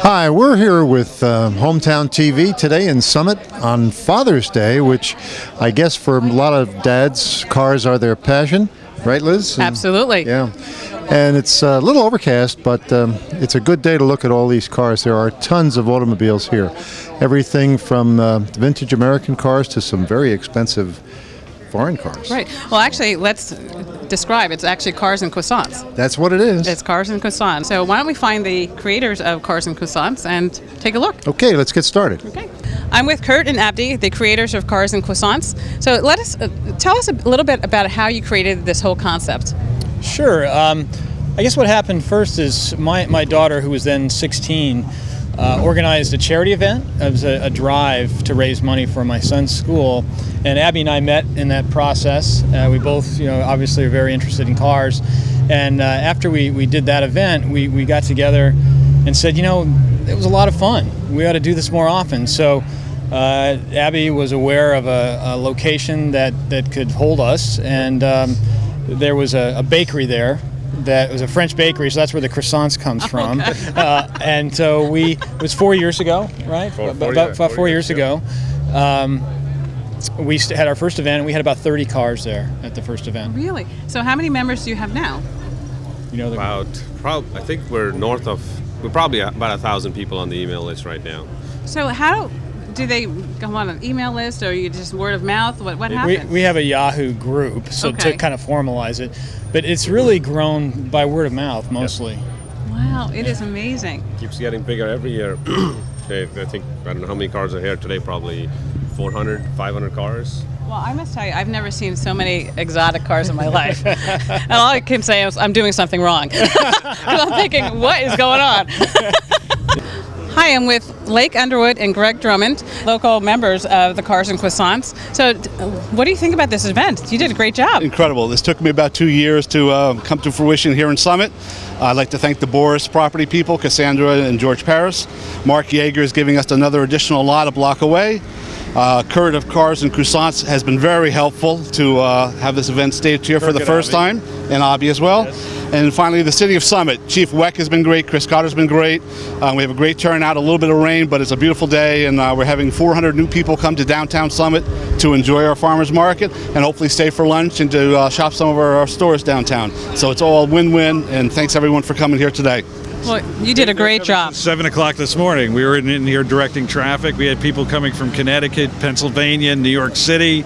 Hi, we're here with HomeTowne TV today in Summit on Father's Day, which I guess for a lot of dads, cars are their passion. Right, Liz? Absolutely. Yeah. And it's a little overcast, but it's a good day to look at all these cars. There are tons of automobiles here. Everything from vintage American cars to some very expensive foreign cars. Right. Well, actually, let's describe. It's actually Cars and Croissants. That's what it is. It's Cars and Croissants. So why don't we find the creators of Cars and Croissants and take a look? Okay, let's get started. Okay. I'm with Kurt and Abdi, the creators of Cars and Croissants. So let us tell us a little bit about how you created this whole concept. Sure. I guess what happened first is my daughter, who was then 16, organized a charity event. It was a drive to raise money for my son's school, and Abby and I met in that process. We both, obviously are very interested in cars, and after we did that event, we got together and said, it was a lot of fun. We ought to do this more often. So Abby was aware of a location that could hold us, and there was a bakery there. That was a French bakery, so that's where the croissants comes from. And so it was 4 years ago, right? About 4 years ago. We had our first event, and we had about 30 cars there at the first event. Really? So how many members do you have now? I think we're probably about 1,000 people on the email list right now. So how do they go on an email list, or you just word of mouth? What happens? We have a Yahoo group, so to kind of formalize it. But it's really grown by word of mouth mostly. Wow, it is amazing. Keeps getting bigger every year. I don't know how many cars are here today, probably 400, 500 cars. Well, I must tell you, I've never seen so many exotic cars in my life. And all I can say is I'm doing something wrong. Because I'm thinking, what is going on? Hi, I'm with Lake Underwood and Greg Drummond, local members of the Cars and Croissants. So what do you think about this event? You did a great job. Incredible. This took me about 2 years to come to fruition here in Summit. I'd like to thank the Boris property people, Cassandra and George Paris. Mark Yeager is giving us another additional lot a block away. Kurt of Cars and Croissants has been very helpful to have this event staged here for the first time, and Abby as well. Yes. And finally, the City of Summit. Chief Weck has been great, Chris Cotter's been great. We have a great turnout, a little bit of rain, but it's a beautiful day, and we're having 400 new people come to downtown Summit to enjoy our farmers market and hopefully stay for lunch and to shop some of our stores downtown. So it's all win-win, and thanks everyone for coming here today. Well, you did a great job. 7 o'clock this morning. We were in here directing traffic. We had people coming from Connecticut, Pennsylvania, New York City,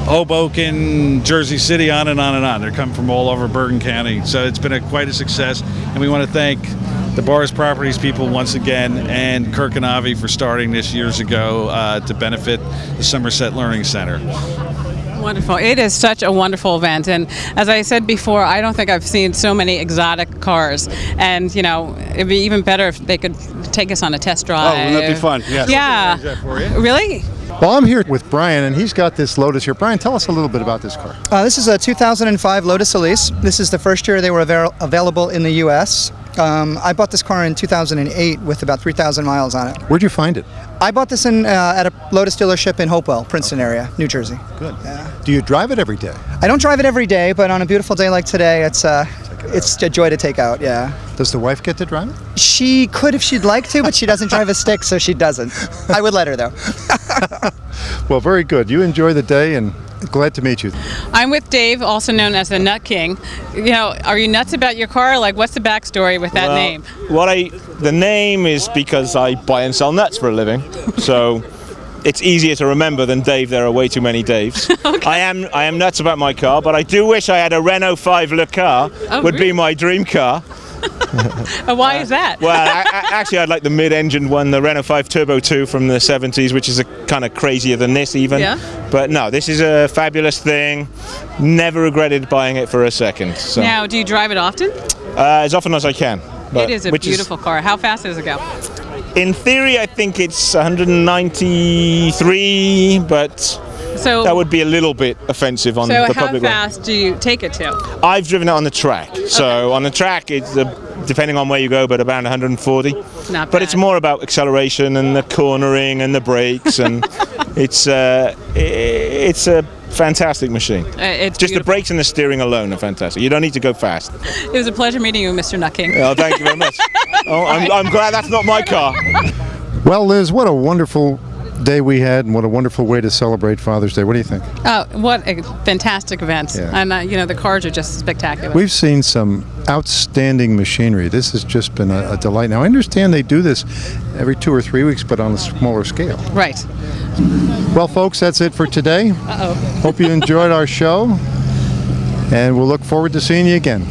Hoboken, Jersey City, on and on and on. They're coming from all over Bergen County. So it's been quite a success. And we want to thank the Boris Properties people once again, and Kirk and Avi for starting this years ago to benefit the Somerset Learning Center. Wonderful. It is such a wonderful event, and as I said before, I don't think I've seen so many exotic cars, and it'd be even better if they could take us on a test drive. Oh, wouldn't that be fun? Yes. Yeah. Really? Well, I'm here with Brian, and he's got this Lotus here. Brian, tell us a little bit about this car. This is a 2005 Lotus Elise. This is the first year they were available in the U.S. I bought this car in 2008 with about 3,000 miles on it. Where'd you find it? I bought this at a Lotus dealership in Hopewell, Princeton area, New Jersey. Good. Yeah. Do you drive it every day? I don't drive it every day, but on a beautiful day like today, it's a joy to take out, yeah. Does the wife get to drive it? She could if she'd like to, but she doesn't drive a stick, so she doesn't. I would let her, though. Well, very good. You enjoy the day, and glad to meet you. I'm with Dave, also known as the Nut King. Are you nuts about your car? Like, what's the backstory with that name? The name is because I buy and sell nuts for a living, so it's easier to remember than Dave. There are way too many Daves. Okay. I am nuts about my car, but I do wish I had a Renault 5 Le Car. Would be my dream car. Why is that? Well, actually, I'd like the mid-engined one, the Renault 5 Turbo 2 from the 70s, which is kind of crazier than this even. Yeah. But no, this is a fabulous thing. Never regretted buying it for a second. So. Now, do you drive it often? As often as I can. It is a beautiful car. How fast does it go? In theory, I think it's 193, but that would be a little bit offensive on the public way. So how fast do you take it to? I've driven it on the track. So on the track, it's depending on where you go, but about 140. Not bad. But it's more about acceleration and the cornering and the brakes, and it's a Fantastic machine. It's Just the beautiful. brakes and the steering alone are fantastic. You don't need to go fast. It was a pleasure meeting you, Mr. Nucking. Oh, thank you very much. Oh, I'm glad that's not my car. Well, Liz, what a wonderful day we had, and what a wonderful way to celebrate Father's Day. What do you think? Oh, what a fantastic event. Yeah. And, you know, the cars are just spectacular. We've seen some outstanding machinery. This has just been a delight. Now, I understand they do this every 2 or 3 weeks, but on a smaller scale. Right. Well, folks, that's it for today. Uh-oh. Hope you enjoyed our show, and we'll look forward to seeing you again.